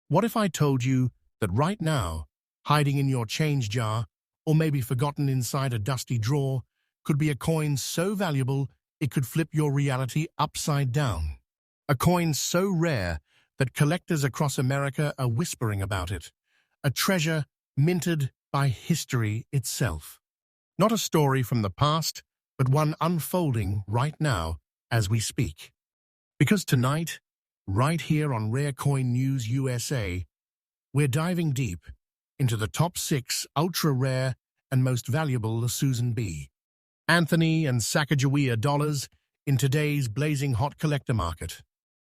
What if I told you that right now, hiding in your change jar, or maybe forgotten inside a dusty drawer, could be a coin so valuable it could flip your reality upside down? A coin so rare that collectors across America are whispering about it. A treasure minted by history itself. Not a story from the past, but one unfolding right now as we speak. Because tonight, right here on Rare Coin News USA, we're diving deep into the top 6 ultra-rare and most valuable Susan B. Anthony and Sacagawea dollars in today's blazing hot collector market.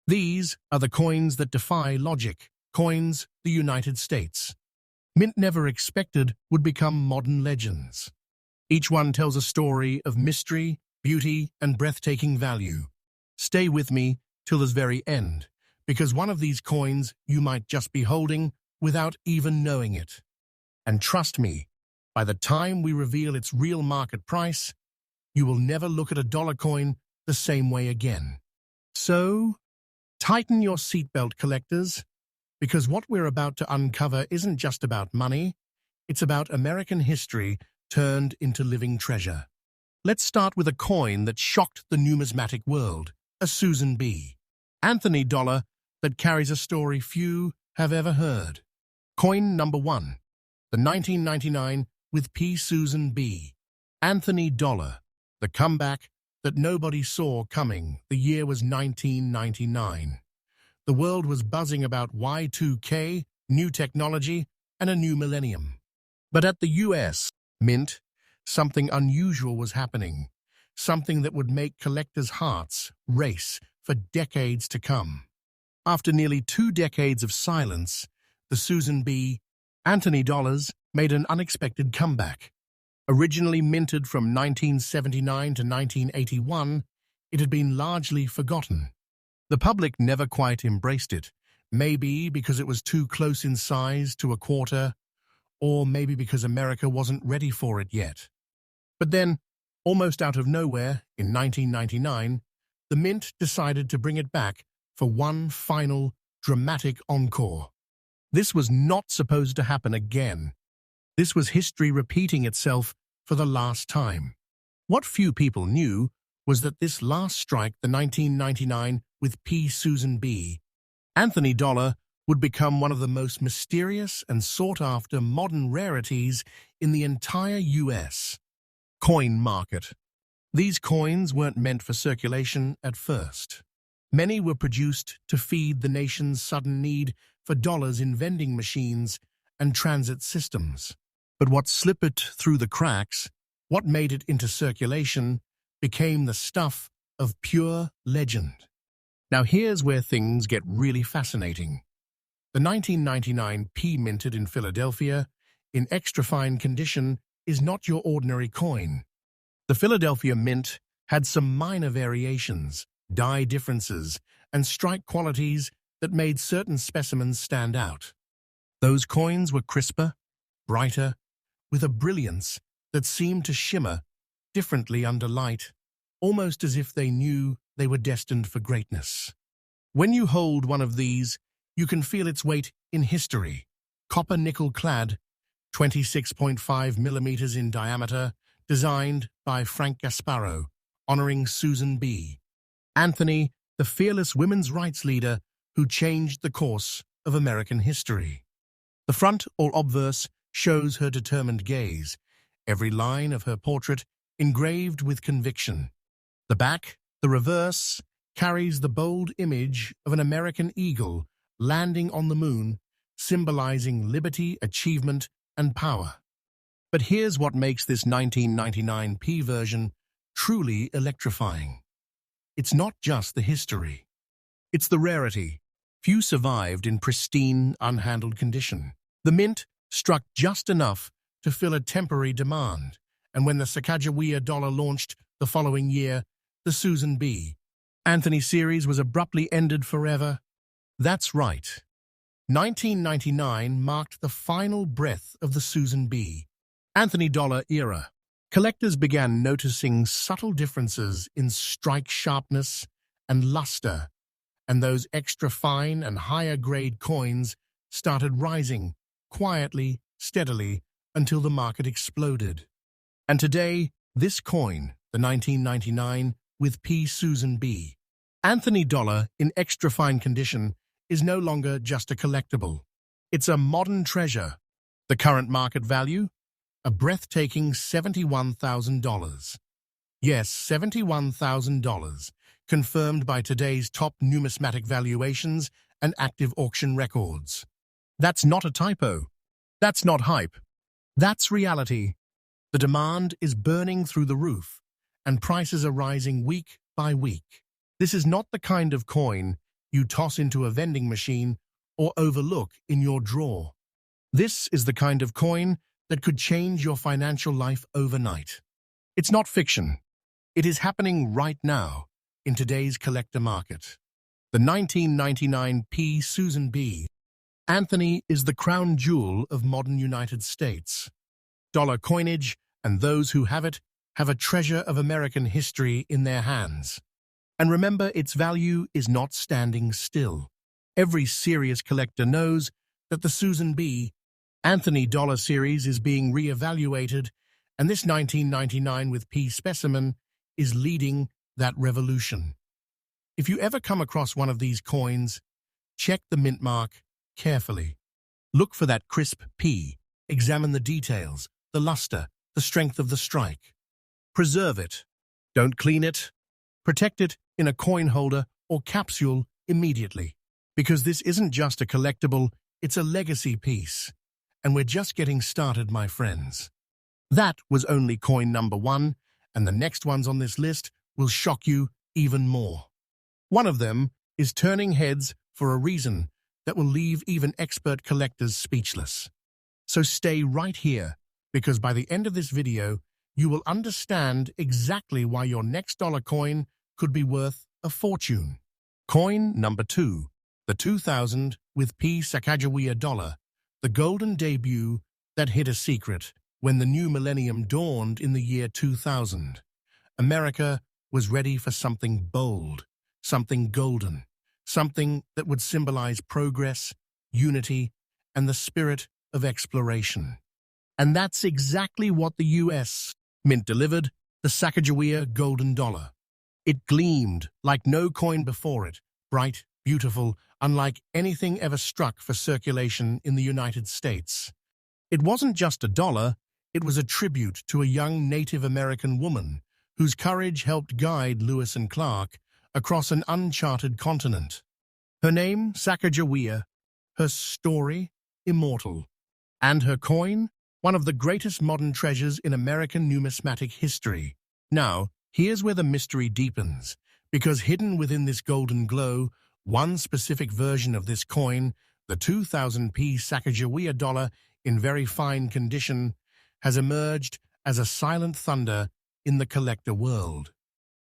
These are the coins that defy logic, coins the United States. Mint never expected would become modern legends. Each one tells a story of mystery, beauty, and breathtaking value. Stay with me till the very end, because one of these coins you might just be holding without even knowing it. And trust me, by the time we reveal its real market price, you will never look at a dollar coin the same way again. So, tighten your seatbelt, collectors, because what we're about to uncover isn't just about money, it's about American history turned into living treasure. Let's start with a coin that shocked the numismatic world, a Susan B. Anthony dollar that carries a story few have ever heard. Coin number 1, the 1999 with P. Susan B. Anthony dollar, the comeback that nobody saw coming. The year was 1999. The world was buzzing about Y2K, new technology, and a new millennium. But at the US Mint, something unusual was happening, something that would make collectors' hearts race for decades to come. After nearly 2 decades of silence, the Susan B. Anthony dollars made an unexpected comeback. Originally minted from 1979 to 1981, it had been largely forgotten. The public never quite embraced it, maybe because it was too close in size to a quarter, or maybe because America wasn't ready for it yet. But then, almost out of nowhere, in 1999, the Mint decided to bring it back for one final, dramatic encore. This was not supposed to happen again. This was history repeating itself for the last time. What few people knew was that this last strike, the 1999 with P. Susan B. Anthony dollar, would become one of the most mysterious and sought-after modern rarities in the entire U.S. coin market. These coins weren't meant for circulation at first. Many were produced to feed the nation's sudden need for dollars in vending machines and transit systems. But what slipped through the cracks, what made it into circulation, became the stuff of pure legend. Now here's where things get really fascinating. The 1999 P minted in Philadelphia, in extra fine condition, is not your ordinary coin. The Philadelphia Mint had some minor variations, die differences, and strike qualities that made certain specimens stand out. Those coins were crisper, brighter, with a brilliance that seemed to shimmer differently under light, almost as if they knew they were destined for greatness. When you hold one of these, you can feel its weight in history. Copper nickel-clad, 26.5 millimeters in diameter, designed by Frank Gasparo, honoring Susan B. Anthony, the fearless women's rights leader who changed the course of American history. The front or obverse shows her determined gaze, every line of her portrait engraved with conviction. The back, the reverse, carries the bold image of an American eagle landing on the moon, symbolizing liberty, achievement, and power. But here's what makes this 1999 P version truly electrifying. It's not just the history. It's the rarity. Few survived in pristine, unhandled condition. The Mint struck just enough to fill a temporary demand, and when the Sacagawea dollar launched the following year, the Susan B. Anthony series was abruptly ended forever. That's right. 1999 marked the final breath of the Susan B. Anthony dollar era. Collectors began noticing subtle differences in strike sharpness and luster, and those extra fine and higher grade coins started rising, quietly, steadily, until the market exploded. And today, this coin, the 1999 with P. Susan B. Anthony dollar in extra fine condition, is no longer just a collectible. It's a modern treasure. The current market value? A breathtaking $71,000. Yes, $71,000, confirmed by today's top numismatic valuations and active auction records. That's not a typo. That's not hype. That's reality. The demand is burning through the roof, and prices are rising week by week. This is not the kind of coin you toss into a vending machine or overlook in your drawer. This is the kind of coin that could change your financial life overnight. It's not fiction. It is happening right now in today's collector market. The 1999 P. Susan B. Anthony is the crown jewel of modern United States. Dollar coinage, and those who have it have a treasure of American history in their hands. And remember, its value is not standing still. Every serious collector knows that the Susan B. Anthony dollar series is being re-evaluated, and this 1999 with P specimen is leading that revolution. If you ever come across one of these coins, check the mint mark carefully. Look for that crisp P. Examine the details, the luster, the strength of the strike. Preserve it. Don't clean it. Protect it in a coin holder or capsule immediately. Because this isn't just a collectible, it's a legacy piece. And we're just getting started, my friends. That was only coin number 1, and the next ones on this list will shock you even more. One of them is turning heads for a reason that will leave even expert collectors speechless. So stay right here, because by the end of this video, you will understand exactly why your next dollar coin could be worth a fortune. Coin number 2, the 2000 with P. Sacagawea dollar, the golden debut that hid a secret when the new millennium dawned in the year 2000. America was ready for something bold, something golden, something that would symbolize progress, unity, and the spirit of exploration. And that's exactly what the U.S. Mint delivered, the Sacagawea golden dollar. It gleamed like no coin before it, bright, beautiful, unlike anything ever struck for circulation in the United States. It wasn't just a dollar, it was a tribute to a young Native American woman whose courage helped guide Lewis and Clark across an uncharted continent. Her name, Sacagawea, her story, immortal, and her coin, one of the greatest modern treasures in American numismatic history. Now, here's where the mystery deepens, because hidden within this golden glow, one specific version of this coin, the 2000 P. Sacagawea dollar in very fine condition, has emerged as a silent thunder in the collector world.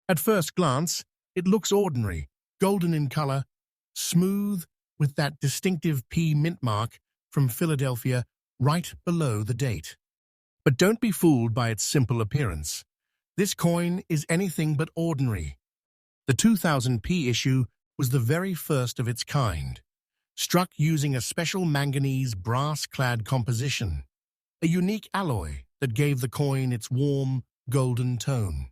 At first glance, it looks ordinary, golden in color, smooth with that distinctive P mint mark from Philadelphia right below the date. But don't be fooled by its simple appearance. This coin is anything but ordinary. The 2000 P issue was the very first of its kind, struck using a special manganese brass-clad composition, a unique alloy that gave the coin its warm, golden tone.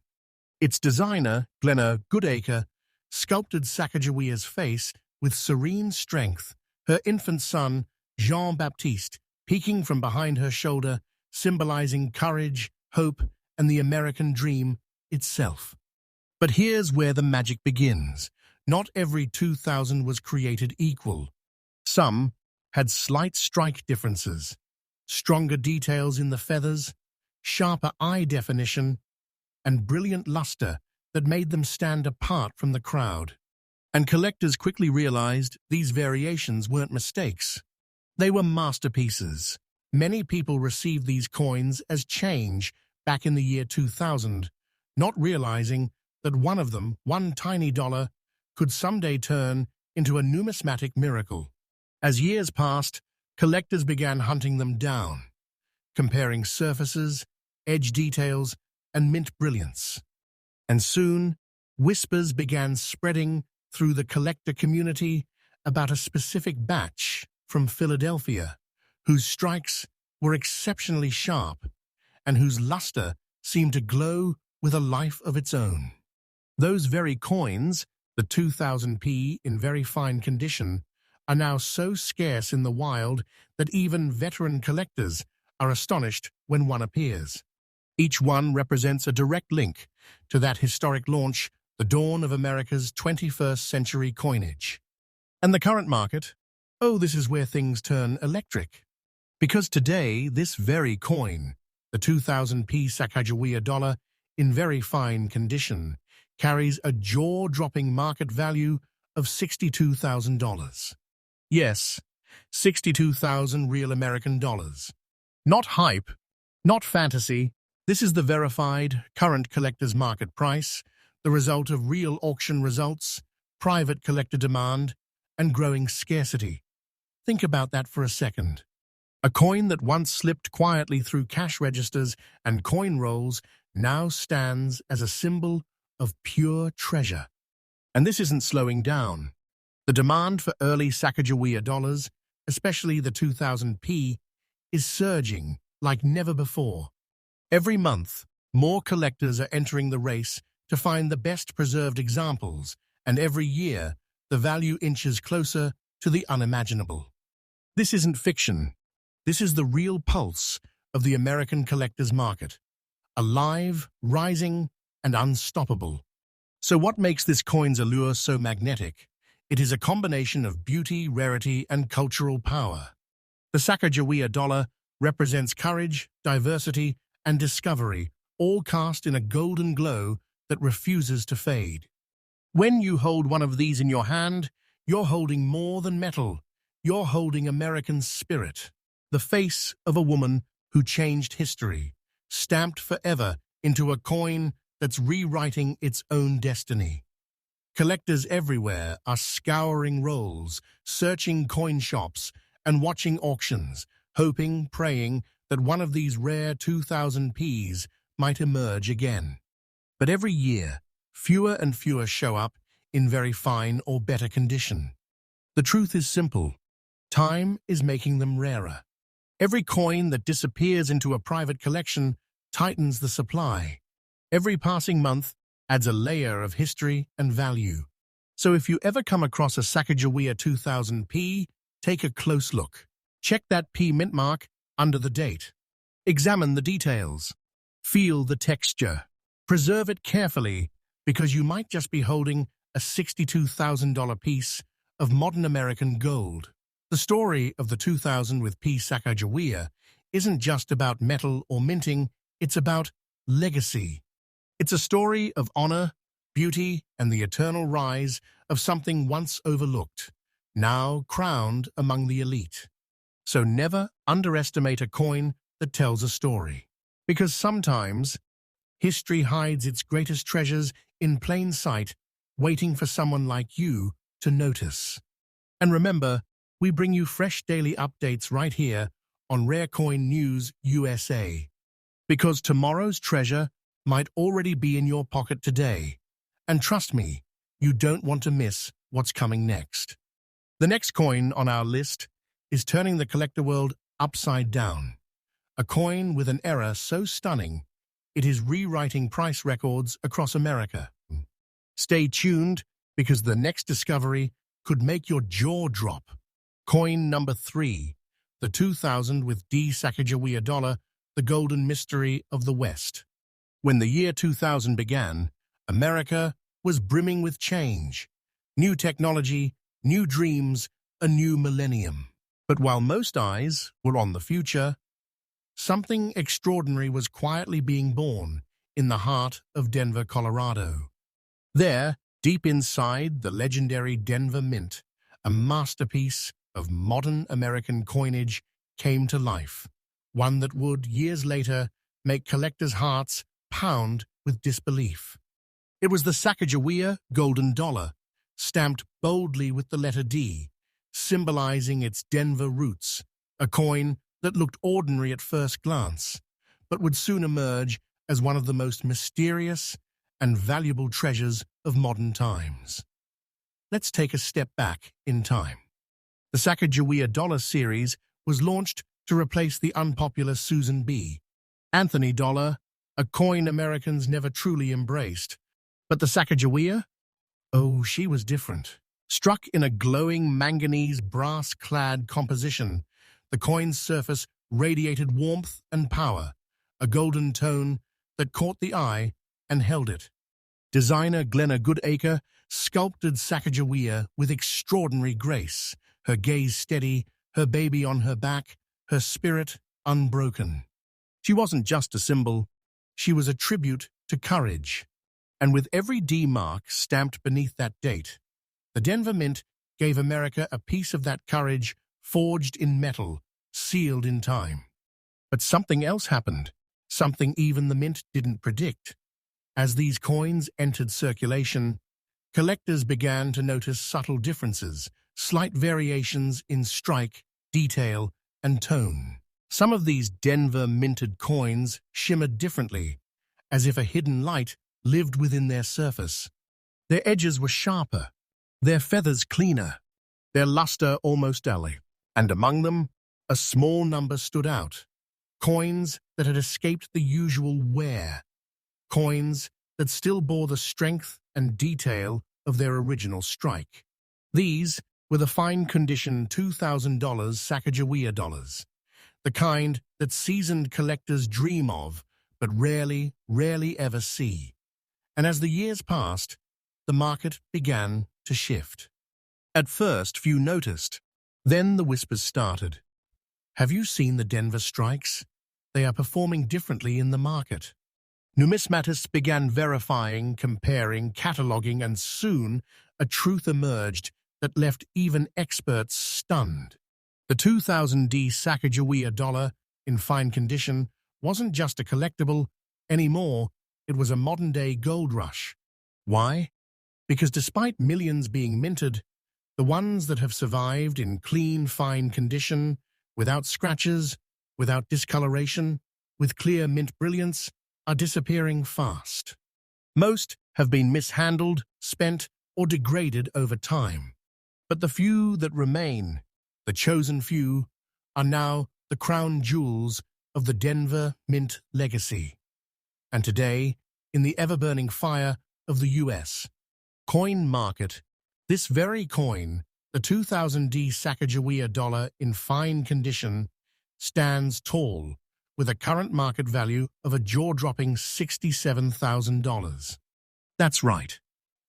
Its designer, Glenna Goodacre, sculpted Sacagawea's face with serene strength, her infant son, Jean-Baptiste, peeking from behind her shoulder, symbolizing courage, hope, and the American dream itself. But here's where the magic begins. Not every 2000 was created equal. Some had slight strike differences, stronger details in the feathers, sharper eye definition, and brilliant luster that made them stand apart from the crowd. And collectors quickly realized these variations weren't mistakes. They were masterpieces. Many people received these coins as change back in the year 2000, not realizing that one of them, one tiny dollar, could someday turn into a numismatic miracle. As years passed, collectors began hunting them down, comparing surfaces, edge details, and mint brilliance. And soon, whispers began spreading through the collector community about a specific batch from Philadelphia, whose strikes were exceptionally sharp and whose luster seemed to glow with a life of its own. Those very coins, the 2000p in very fine condition, are now so scarce in the wild that even veteran collectors are astonished when one appears. Each one represents a direct link to that historic launch, the dawn of America's 21st century coinage. And the current market? Oh, this is where things turn electric. Because today, this very coin, the 2000p Sacagawea dollar, in very fine condition, carries a jaw-dropping market value of $62,000. Yes, 62,000 real American dollars. Not hype, not fantasy. This is the verified, current collector's market price, the result of real auction results, private collector demand, and growing scarcity. Think about that for a second. A coin that once slipped quietly through cash registers and coin rolls now stands as a symbol of pure treasure. And this isn't slowing down. The demand for early Sacagawea dollars, especially the 2000p, is surging like never before. Every month, more collectors are entering the race to find the best preserved examples, and every year, the value inches closer to the unimaginable. This isn't fiction. This is the real pulse of the American collector's market. Alive, rising, and unstoppable. So what makes this coin's allure so magnetic? It is a combination of beauty, rarity, and cultural power. The Sacagawea dollar represents courage, diversity, and discovery, all cast in a golden glow that refuses to fade. When you hold one of these in your hand, you're holding more than metal. You're holding American spirit, the face of a woman who changed history, stamped forever into a coin that's rewriting its own destiny. Collectors everywhere are scouring rolls, searching coin shops, and watching auctions, hoping, praying that one of these rare 2000p's might emerge again. But every year, fewer and fewer show up in very fine or better condition. The truth is simple. Time is making them rarer. Every coin that disappears into a private collection tightens the supply. Every passing month adds a layer of history and value. So if you ever come across a Sacagawea 2000p, take a close look. Check that P mint mark under the date. Examine the details. Feel the texture. Preserve it carefully, because you might just be holding a $62,000 piece of modern American gold. The story of the 2000 with P Sacagawea isn't just about metal or minting, it's about legacy. It's a story of honor, beauty, and the eternal rise of something once overlooked, now crowned among the elite. So never underestimate a coin that tells a story. Because sometimes, history hides its greatest treasures in plain sight, waiting for someone like you to notice. And remember, we bring you fresh daily updates right here on Rare Coin News USA. Because tomorrow's treasure might already be in your pocket today. And trust me, you don't want to miss what's coming next. The next coin on our list is turning the collector world upside down. A coin with an era so stunning, it is rewriting price records across America. Stay tuned, because the next discovery could make your jaw drop. Coin number 3, the 2000 with D Sacagawea dollar, the golden mystery of the West. When the year 2000 began, America was brimming with change. New technology, new dreams, a new millennium. But while most eyes were on the future, something extraordinary was quietly being born in the heart of Denver, Colorado. There, deep inside the legendary Denver Mint, a masterpiece of modern American coinage came to life, one that would, years later, make collectors' hearts pound with disbelief. It was the Sacagawea golden dollar, stamped boldly with the letter D, symbolizing its Denver roots, a coin that looked ordinary at first glance, but would soon emerge as one of the most mysterious and valuable treasures of modern times. Let's take a step back in time. The Sacagawea dollar series was launched to replace the unpopular Susan B. Anthony dollar, a coin Americans never truly embraced. But the Sacagawea? Oh, she was different. Struck in a glowing manganese brass-clad composition, the coin's surface radiated warmth and power, a golden tone that caught the eye and held it. Designer Glenna Goodacre sculpted Sacagawea with extraordinary grace, her gaze steady, her baby on her back, her spirit unbroken. She wasn't just a symbol, she was a tribute to courage. And with every D mark stamped beneath that date, the Denver Mint gave America a piece of that courage forged in metal, sealed in time. But something else happened, something even the Mint didn't predict. As these coins entered circulation, collectors began to notice subtle differences, slight variations in strike, detail, and tone. Some of these Denver minted coins shimmered differently, as if a hidden light lived within their surface. Their edges were sharper, their feathers cleaner, their luster almost duller, and among them, a small number stood out. Coins that had escaped the usual wear. Coins that still bore the strength and detail of their original strike. These were the fine-condition $2,000 Sacagawea dollars, the kind that seasoned collectors dream of, but rarely ever see. And as the years passed, the market began to shift. At first, few noticed. Then the whispers started. Have you seen the Denver strikes? They are performing differently in the market. Numismatists began verifying, comparing, cataloging, and soon a truth emerged that left even experts stunned. The 2000D Sacagawea dollar, in fine condition, wasn't just a collectible anymore, it was a modern-day gold rush. Why? Because despite millions being minted, the ones that have survived in clean, fine condition, without scratches, without discoloration, with clear mint brilliance, are disappearing fast. Most have been mishandled, spent, or degraded over time. But the few that remain, the chosen few, are now the crown jewels of the Denver Mint legacy. And today, in the ever-burning fire of the U.S. coin market, this very coin, the 2000D Sacagawea dollar in fine condition, stands tall, with a current market value of a jaw-dropping $67,000. That's right,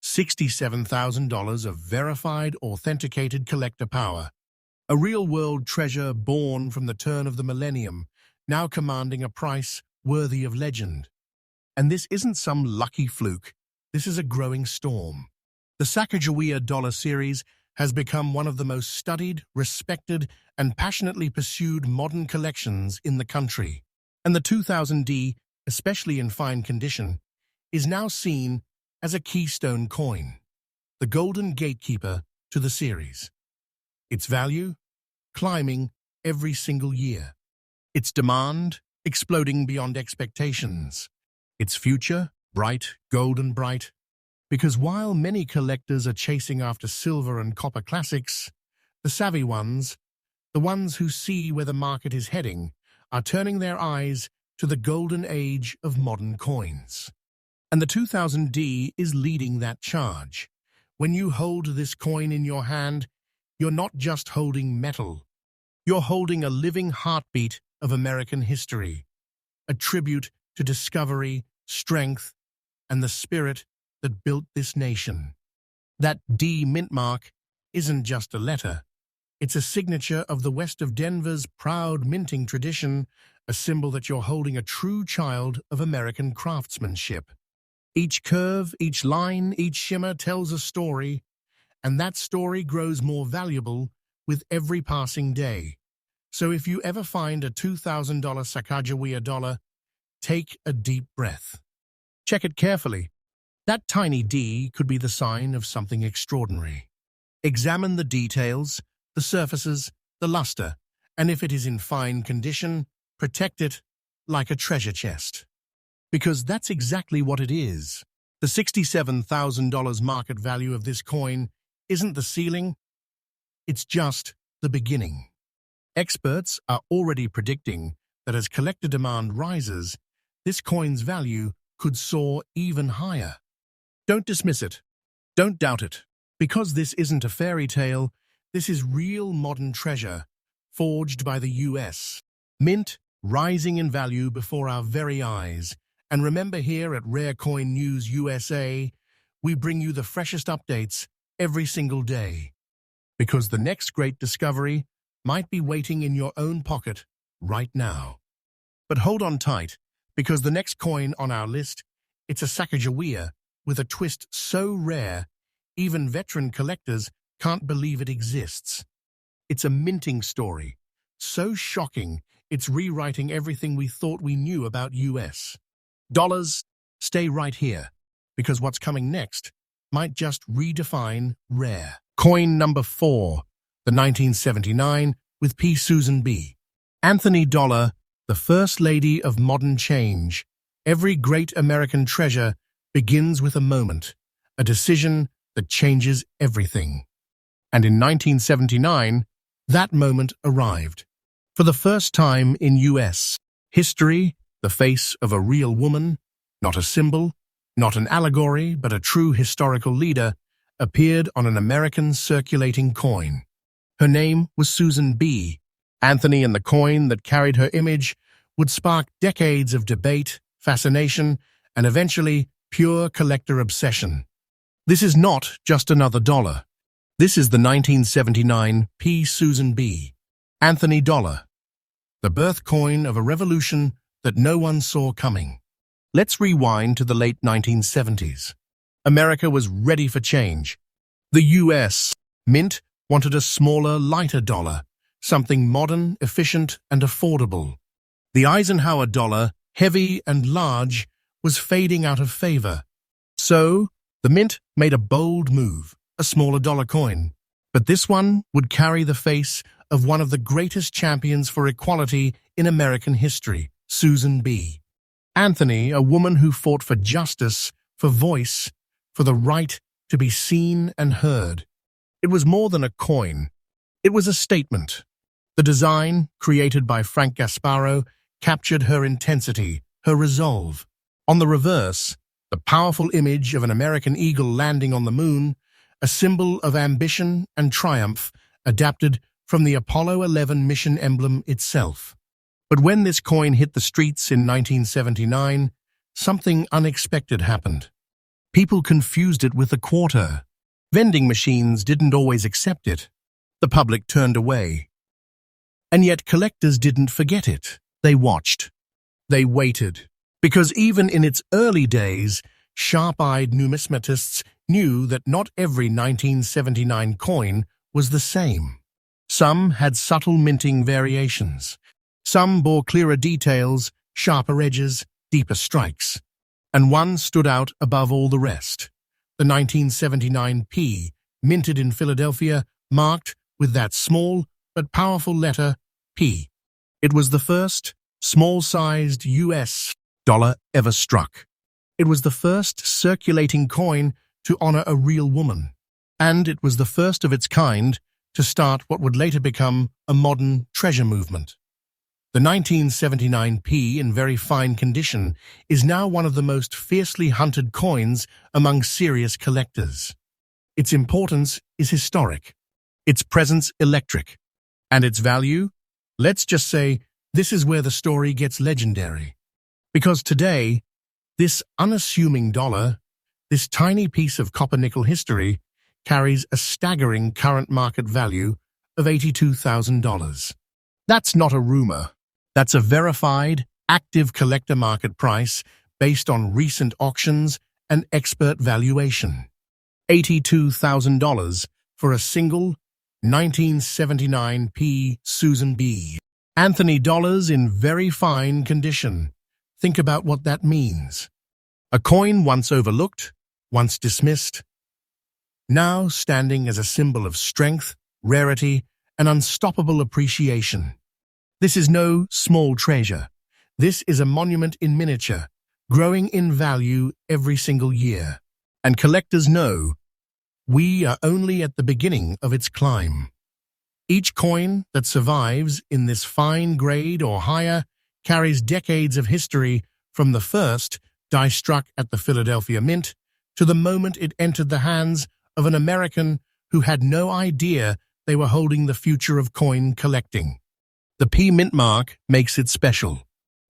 $67,000 of verified, authenticated collector power. A real-world treasure born from the turn of the millennium, now commanding a price worthy of legend. And this isn't some lucky fluke, this is a growing storm. The Sacagawea dollar series has become one of the most studied, respected, and passionately pursued modern collections in the country. And the 2000D, especially in fine condition, is now seen as a keystone coin, the golden gatekeeper to the series. Its value? Climbing every single year. Its demand? Exploding beyond expectations. Its future? Bright, golden bright. Because while many collectors are chasing after silver and copper classics, the savvy ones, the ones who see where the market is heading, are turning their eyes to the golden age of modern coins. And the 2000D is leading that charge. When you hold this coin in your hand, you're not just holding metal. You're holding a living heartbeat of American history, a tribute to discovery, strength, and the spirit that built this nation. That D mint mark isn't just a letter. It's a signature of the west of Denver's proud minting tradition, a symbol that you're holding a true child of American craftsmanship. Each curve, each line, each shimmer tells a story, and that story grows more valuable with every passing day. So if you ever find a $2,000 Sacagawea dollar, take a deep breath. Check it carefully. That tiny D could be the sign of something extraordinary. Examine the details, the surfaces, the luster, and if it is in fine condition, protect it like a treasure chest. Because that's exactly what it is. The $67,000 market value of this coin isn't the ceiling, it's just the beginning. Experts are already predicting that as collector demand rises, this coin's value could soar even higher. Don't dismiss it. Don't doubt it. Because this isn't a fairy tale, this is real modern treasure, forged by the US. Mint rising in value before our very eyes. And remember, here at Rare Coin News USA, we bring you the freshest updates every single day. Because the next great discovery might be waiting in your own pocket right now. But hold on tight, because the next coin on our list, it's a Sacagawea with a twist so rare, even veteran collectors can't believe it exists. It's a minting story, so shocking it's rewriting everything we thought we knew about US dollars. Stay right here, because what's coming next might just redefine rare. Coin number 4, the 1979 with P. Susan B. Anthony Dollar, the First Lady of Modern Change. Every great American treasure begins with a moment, a decision that changes everything. And in 1979, that moment arrived. For the first time in US history, the face of a real woman, not a symbol, not an allegory, but a true historical leader, appeared on an American circulating coin. Her name was Susan B. Anthony, and the coin that carried her image would spark decades of debate, fascination, and eventually pure collector obsession. This is not just another dollar. This is the 1979 P. Susan B. Anthony Dollar, the birth coin of a revolution that no one saw coming. Let's rewind to the late 1970s. America was ready for change. The US Mint wanted a smaller, lighter dollar, something modern, efficient, and affordable. The Eisenhower dollar, heavy and large, was fading out of favor. So, the Mint made a bold move, a smaller dollar coin. But this one would carry the face of one of the greatest champions for equality in American history, Susan B. Anthony, a woman who fought for justice, for voice, for the right to be seen and heard. It was more than a coin. It was a statement. The design, created by Frank Gasparo, captured her intensity, her resolve. On the reverse, the powerful image of an American eagle landing on the moon, a symbol of ambition and triumph, adapted from the Apollo 11 mission emblem itself. But when this coin hit the streets in 1979, something unexpected happened. People confused it with a quarter. Vending machines didn't always accept it. The public turned away. And yet collectors didn't forget it. They watched. They waited. Because even in its early days, sharp-eyed numismatists knew that not every 1979 coin was the same. Some had subtle minting variations. Some bore clearer details, sharper edges, deeper strikes. And one stood out above all the rest. The 1979 P, minted in Philadelphia, marked with that small but powerful letter P. It was the first small-sized US dollar ever struck. It was the first circulating coin to honor a real woman. And it was the first of its kind to start what would later become a modern treasure movement. The 1979 P, in very fine condition, is now one of the most fiercely hunted coins among serious collectors. Its importance is historic, its presence electric, and its value, let's just say, this is where the story gets legendary. Because today, this unassuming dollar, this tiny piece of copper-nickel history, carries a staggering current market value of $82,000. That's not a rumor. That's a verified, active collector market price based on recent auctions and expert valuation. $82,000 for a single 1979 P. Susan B. Anthony dollars in very fine condition. Think about what that means. A coin once overlooked, once dismissed, now standing as a symbol of strength, rarity, and unstoppable appreciation. This is no small treasure. This is a monument in miniature, growing in value every single year. And collectors know we are only at the beginning of its climb. Each coin that survives in this fine grade or higher carries decades of history from the first die struck at the Philadelphia Mint to the moment it entered the hands of an American who had no idea they were holding the future of coin collecting. The P Mint mark makes it special.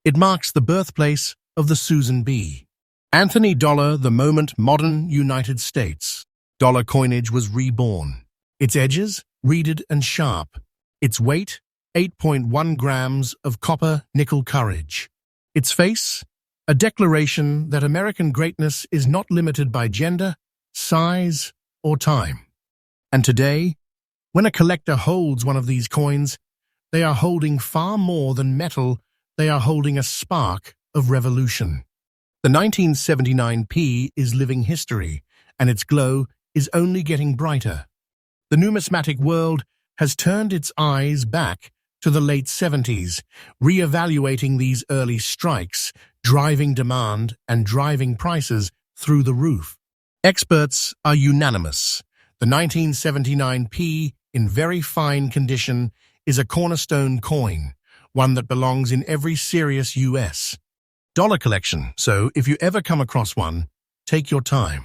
It marks the birthplace of the Susan B. Anthony dollar, the moment modern United States dollar coinage was reborn. Its edges, reeded and sharp. Its weight, 8.1 grams of copper nickel courage. Its face, a declaration that American greatness is not limited by gender, size, or time. And today, when a collector holds one of these coins, they are holding far more than metal, they are holding a spark of revolution. The 1979 P is living history, and its glow is only getting brighter. The numismatic world has turned its eyes back to the late 70s, re-evaluating these early strikes, driving demand and driving prices through the roof. Experts are unanimous. The 1979 P, in very fine condition, is a cornerstone coin, one that belongs in every serious U.S. dollar collection, so if you ever come across one, take your time.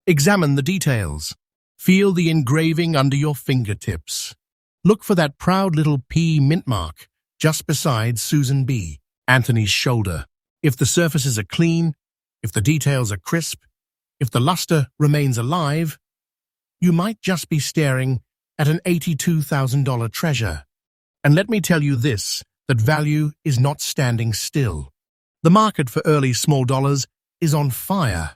Examine the details. Feel the engraving under your fingertips. Look for that proud little P mint mark just beside Susan B. Anthony's shoulder. If the surfaces are clean, if the details are crisp, if the luster remains alive, you might just be staring at an $82,000 treasure. And let me tell you this, that value is not standing still. The market for early small dollars is on fire.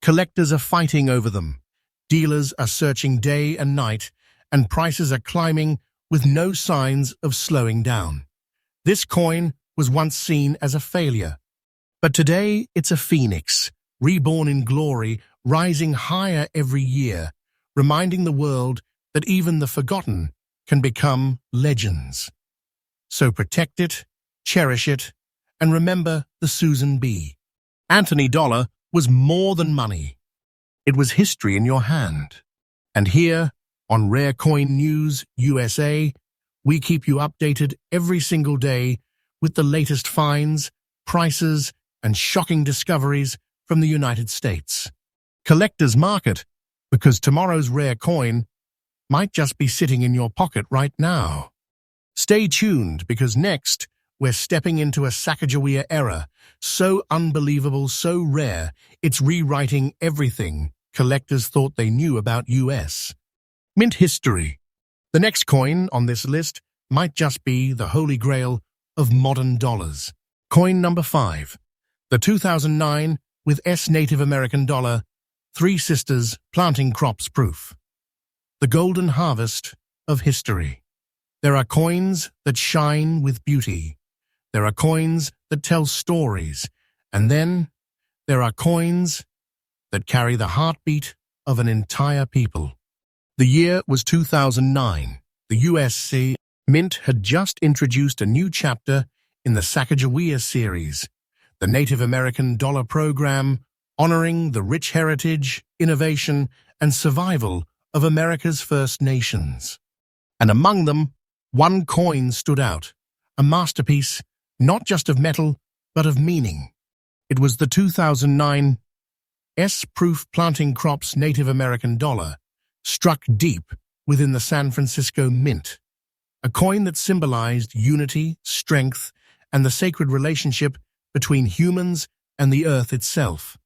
Collectors are fighting over them. Dealers are searching day and night, and prices are climbing with no signs of slowing down. This coin was once seen as a failure, but today it's a phoenix, reborn in glory, rising higher every year, reminding the world that even the forgotten can become legends. So protect it, cherish it, and remember the Susan B. Anthony dollar was more than money. It was history in your hand. And here, on Rare Coin News USA, we keep you updated every single day with the latest finds, prices, and shocking discoveries from the United States. Collector's market, because tomorrow's rare coin might just be sitting in your pocket right now. Stay tuned, because next, we're stepping into a Sacagawea era, so unbelievable, so rare, it's rewriting everything collectors thought they knew about US mint history. The next coin on this list might just be the holy grail of modern dollars. Coin number 5, the 2009 with S Native American dollar, Three Sisters Planting Crops Proof. The golden harvest of history. There are coins that shine with beauty. There are coins that tell stories. And then there are coins that carry the heartbeat of an entire people. The year was 2009. The USC Mint had just introduced a new chapter in the Sacagawea series, the Native American Dollar Program, honoring the rich heritage, innovation, and survival of America's First Nations. And among them, one coin stood out, a masterpiece not just of metal, but of meaning. It was the 2009 S-Proof Planting Crops Native American dollar, struck deep within the San Francisco Mint, a coin that symbolized unity, strength, and the sacred relationship between humans and the earth itself.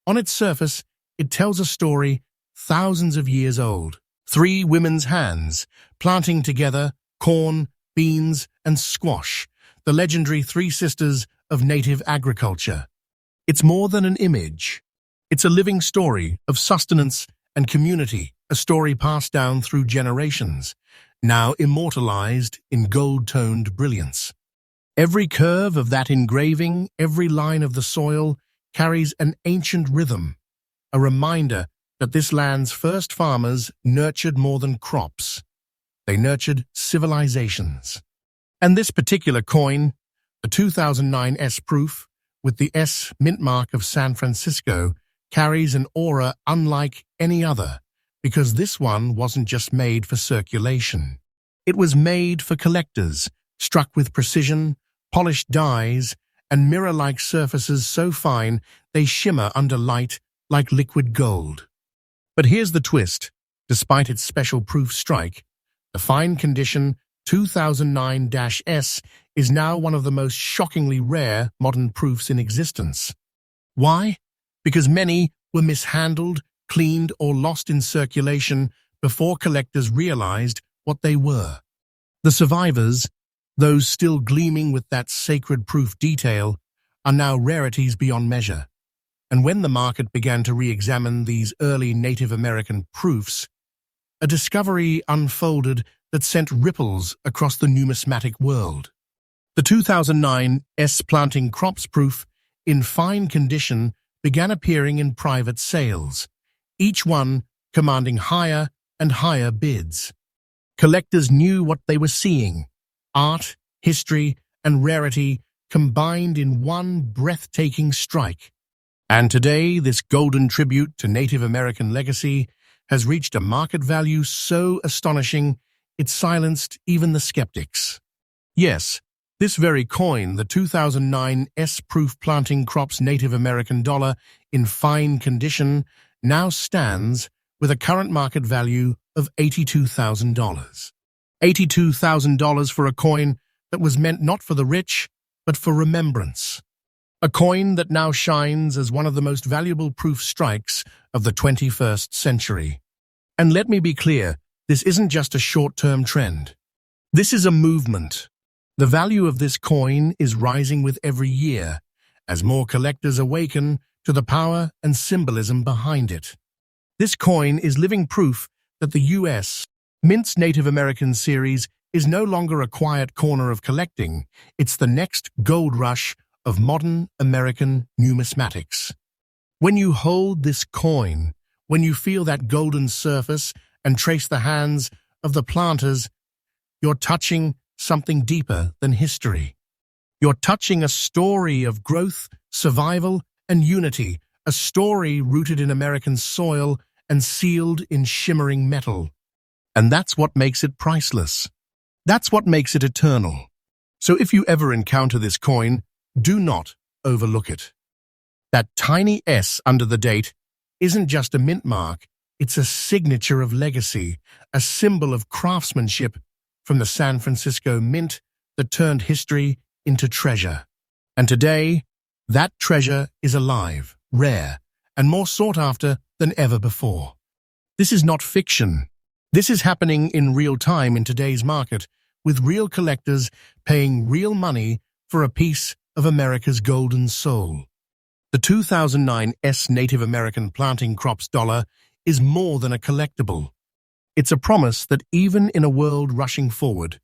On its surface, it tells a story thousands of years old. 3 women's hands, planting together corn, beans, and squash, the legendary 3 sisters of native agriculture. It's more than an image. It's a living story of sustenance and community, a story passed down through generations, now immortalized in gold-toned brilliance. Every curve of that engraving, every line of the soil, carries an ancient rhythm, a reminder that this land's first farmers nurtured more than crops. They nurtured civilizations. And this particular coin, the 2009 S-Proof, with the S mint mark of San Francisco, carries an aura unlike any other, because this one wasn't just made for circulation. It was made for collectors, struck with precision, polished dies, and mirror-like surfaces so fine they shimmer under light like liquid gold. But here's the twist. Despite its special proof strike, the fine condition 2009-S is now one of the most shockingly rare modern proofs in existence. Why? Because many were mishandled, cleaned, or lost in circulation before collectors realized what they were. The survivors, those still gleaming with that sacred proof detail, are now rarities beyond measure. And when the market began to re-examine these early Native American proofs, a discovery unfolded that sent ripples across the numismatic world. The 2009 S planting crops proof in fine condition began appearing in private sales, each one commanding higher and higher bids. Collectors knew what they were seeing: art, history, and rarity combined in one breathtaking strike. And today, this golden tribute to Native American legacy has reached a market value so astonishing it silenced even the skeptics. Yes, this very coin, the 2009 S-proof planting crops Native American dollar in fine condition, now stands with a current market value of $82,000. $82,000 for a coin that was meant not for the rich, but for remembrance. A coin that now shines as one of the most valuable proof strikes of the 21st century. And let me be clear, this isn't just a short-term trend. This is a movement. The value of this coin is rising with every year, as more collectors awaken to the power and symbolism behind it. This coin is living proof that the U.S. Mint's Native American series is no longer a quiet corner of collecting. It's the next gold rush of modern American numismatics. When you hold this coin, when you feel that golden surface and trace the hands of the planters, you're touching something deeper than history. You're touching a story of growth, survival, and unity, a story rooted in American soil and sealed in shimmering metal. And that's what makes it priceless. That's what makes it eternal. So if you ever encounter this coin, do not overlook it. That tiny S under the date isn't just a mint mark, it's a signature of legacy, a symbol of craftsmanship from the San Francisco Mint that turned history into treasure. And today, that treasure is alive, rare, and more sought after than ever before. This is not fiction. This is happening in real time in today's market, with real collectors paying real money for a piece of America's golden soul. The 2009 S Native American planting crops dollar is more than a collectible. It's a promise that even in a world rushing forward,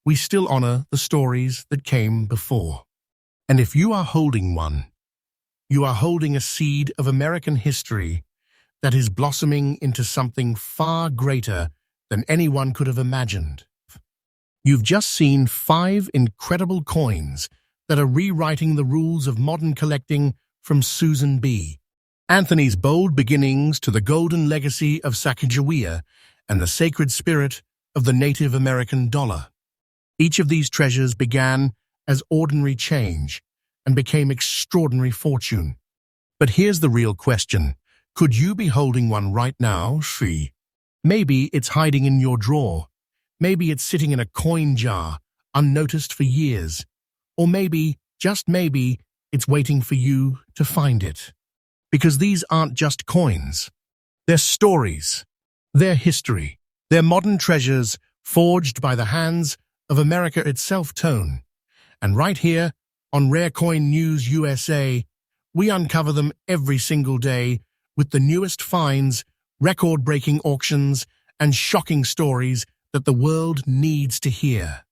we still honor the stories that came before. And if you are holding one, you are holding a seed of American history that is blossoming into something far greater than anyone could have imagined. You've just seen 5 incredible coins that are rewriting the rules of modern collecting from Susan B. Anthony's bold beginnings to the golden legacy of Sacagawea and the sacred spirit of the Native American dollar. Each of these treasures began as ordinary change and became extraordinary fortune. But here's the real question. Could you be holding one right now, Sri? Maybe it's hiding in your drawer. Maybe it's sitting in a coin jar, unnoticed for years. Or maybe, just maybe, it's waiting for you to find it. Because these aren't just coins. They're stories. They're history. They're modern treasures forged by the hands of America itself. And right here on Rare Coin News USA, we uncover them every single day with the newest finds, record-breaking auctions, and shocking stories that the world needs to hear.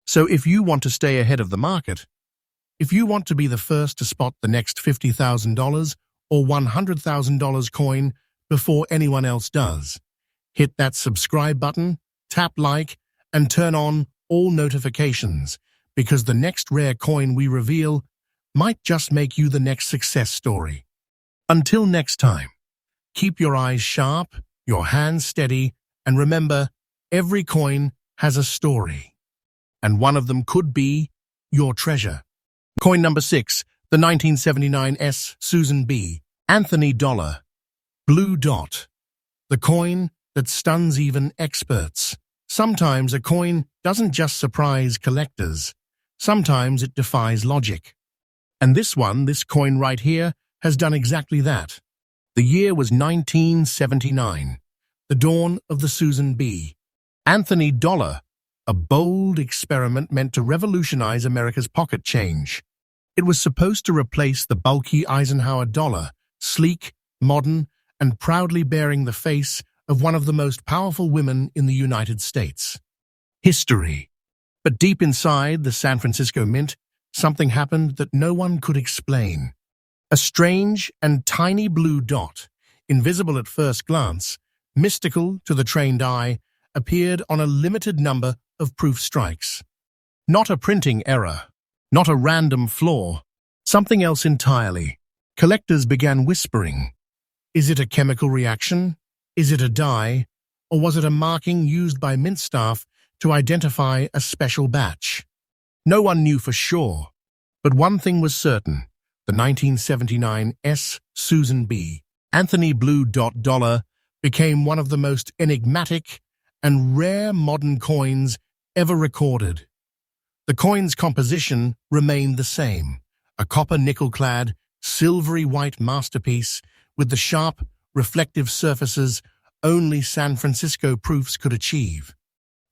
So if you want to stay ahead of the market, if you want to be the first to spot the next $50,000 or $100,000 coin before anyone else does, hit that subscribe button, tap like, and turn on all notifications, because the next rare coin we reveal might just make you the next success story. Until next time, keep your eyes sharp, your hands steady, and remember, every coin has a story, and one of them could be your treasure. Coin number 6, the 1979 S. Susan B. Anthony dollar. Blue dot. The coin that stuns even experts. Sometimes a coin doesn't just surprise collectors. Sometimes it defies logic. And this coin right here, has done exactly that. The year was 1979, the dawn of the Susan B. Anthony dollar, a bold experiment meant to revolutionize America's pocket change. It was supposed to replace the bulky Eisenhower dollar, sleek, modern, and proudly bearing the face of one of the most powerful women in the United States. History. But deep inside the San Francisco Mint, something happened that no one could explain. A strange and tiny blue dot, invisible at first glance, mystical to the trained eye, appeared on a limited number of proof strikes. Not a printing error, not a random flaw, something else entirely. Collectors began whispering. Is it a chemical reaction? Is it a dye? Or was it a marking used by mint staff to identify a special batch? No one knew for sure, but one thing was certain. The 1979 S. Susan B. Anthony Blue Dot dollar became one of the most enigmatic and rare modern coins ever recorded. The coin's composition remained the same, a copper nickel-clad, silvery white masterpiece with the sharp, reflective surfaces only San Francisco proofs could achieve.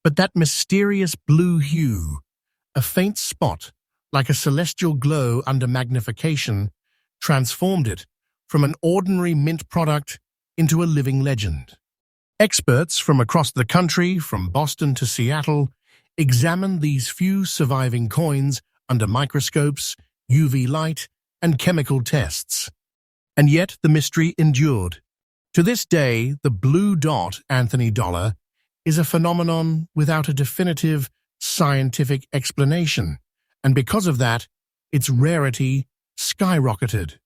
But that mysterious blue hue, a faint spot like a celestial glow under magnification, transformed it from an ordinary mint product into a living legend. Experts from across the country, from Boston to Seattle, examined these few surviving coins under microscopes, UV light, and chemical tests. And yet the mystery endured. To this day, the Blue Dot Anthony dollar is a phenomenon without a definitive scientific explanation, and because of that, its rarity skyrocketed.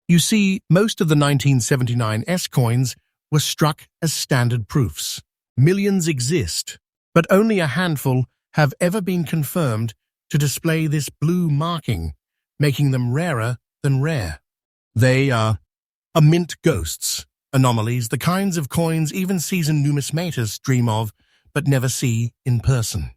You see, most of the 1979 S coins were struck as standard proofs. Millions exist, but only a handful have ever been confirmed to display this blue marking, making them rarer than rare. They are mint ghosts, anomalies, the kinds of coins even seasoned numismatists dream of but never see in person.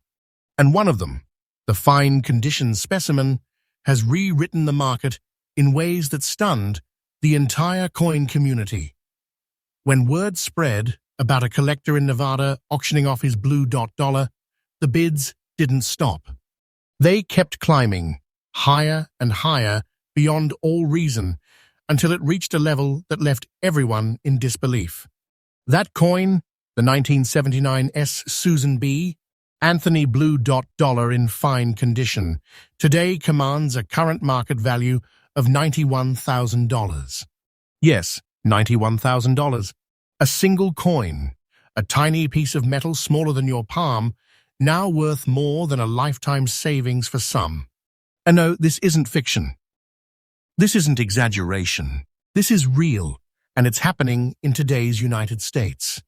And one of them, the fine-conditioned specimen, has rewritten the market in ways that stunned the entire coin community. When word spread about a collector in Nevada auctioning off his Blue Dot dollar, the bids didn't stop. They kept climbing, higher and higher, beyond all reason, until it reached a level that left everyone in disbelief. That coin, the 1979 S. Susan B. Anthony Blue Dot dollar in fine condition, today commands a current market value of $91,000. Yes, $91,000. A single coin, a tiny piece of metal smaller than your palm, now worth more than a lifetime savings for some. And no, this isn't fiction. This isn't exaggeration. This is real, and it's happening in today's United States.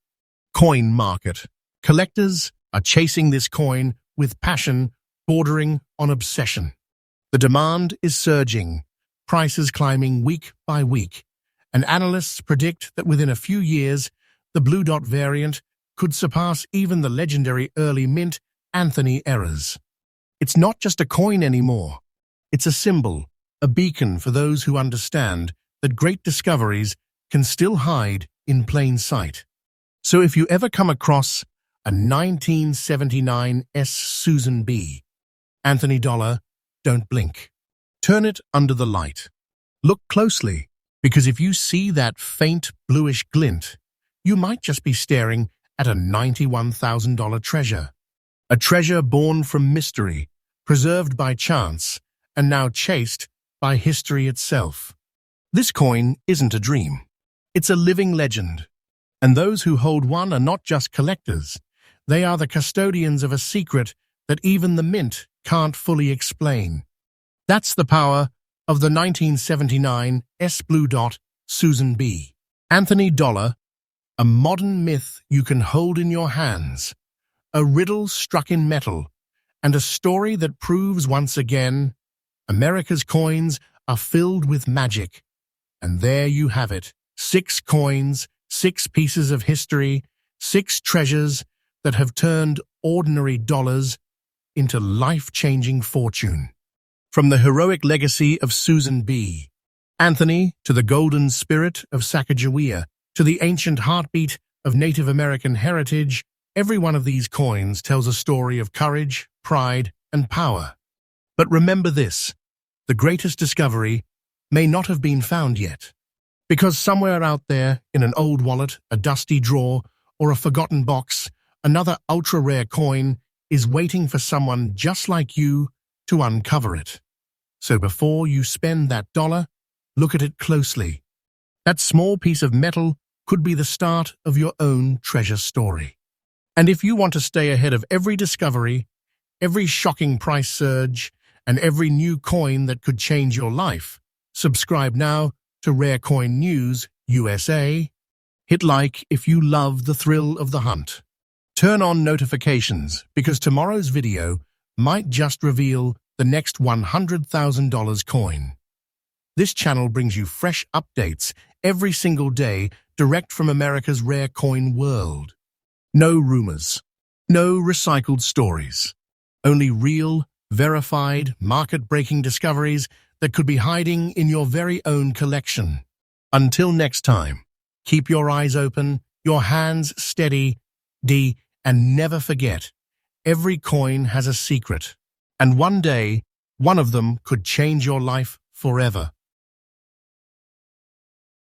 Coin market. Collectors are chasing this coin with passion bordering on obsession. The demand is surging, prices climbing week by week, and analysts predict that within a few years, the Blue Dot variant could surpass even the legendary early mint Anthony eras. It's not just a coin anymore. It's a symbol, a beacon for those who understand that great discoveries can still hide in plain sight. So if you ever come across a 1979 S. Susan B. Anthony dollar, don't blink. Turn it under the light. Look closely, because if you see that faint bluish glint, you might just be staring at a $91,000 treasure. A treasure born from mystery, preserved by chance, and now chased by history itself. This coin isn't a dream. It's a living legend. And those who hold one are not just collectors. They are the custodians of a secret that even the mint can't fully explain. That's the power of the 1979 S. Blue Dot Susan B. Anthony dollar, a modern myth you can hold in your hands, a riddle struck in metal, and a story that proves once again America's coins are filled with magic. And there you have it, 6 coins, 6 pieces of history, 6 treasures that have turned ordinary dollars into life-changing fortune. From the heroic legacy of Susan B. Anthony to the golden spirit of Sacagawea to the ancient heartbeat of Native American heritage, every one of these coins tells a story of courage, pride, and power. But remember this, the greatest discovery may not have been found yet. Because somewhere out there, in an old wallet, a dusty drawer, or a forgotten box, another ultra-rare coin is waiting for someone just like you to uncover it. So before you spend that dollar, look at it closely. That small piece of metal could be the start of your own treasure story. And if you want to stay ahead of every discovery, every shocking price surge, and every new coin that could change your life, subscribe now to Rare Coin News USA. Hit like if you love the thrill of the hunt. Turn on notifications because tomorrow's video might just reveal the next $100,000 coin. This channel brings you fresh updates every single day direct from America's rare coin world. No rumors, no recycled stories, only real, verified, market-breaking discoveries that could be hiding in your very own collection. Until next time, keep your eyes open, your hands steady, and never forget, every coin has a secret. And one day, one of them could change your life forever.